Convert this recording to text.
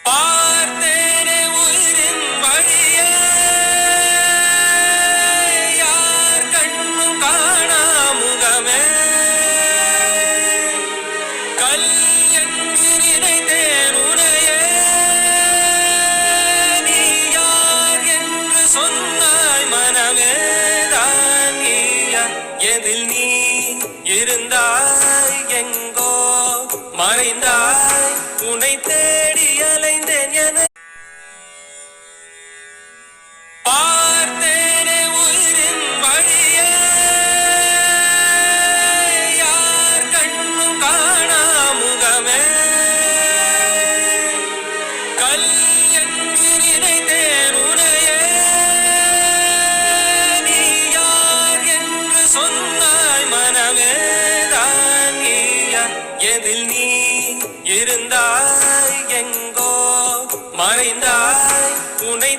பார்த்தேனே உயிரின் வழியே யார் கண்ணும் காணா முகமே கல் என்று நினைத்தேன் உனையே நீ யார் என்று சொன்னாய் மனமே தான் நீயா எதில் நீ இருந்தாய் எங்கோ மறைந்தாய் உனை தேடி அலைந்தேன் என பார்த்தேனே உயிரின் வழியே யார் கண்ணும் காணா முகமே கல் என்று நினைத்தேன் உனையே நீ யார் என்று சொன்னாய் மனமே தான் நீயா எதில் நீ இருந்தாய் எங்கோ மறைந்தாய் உனை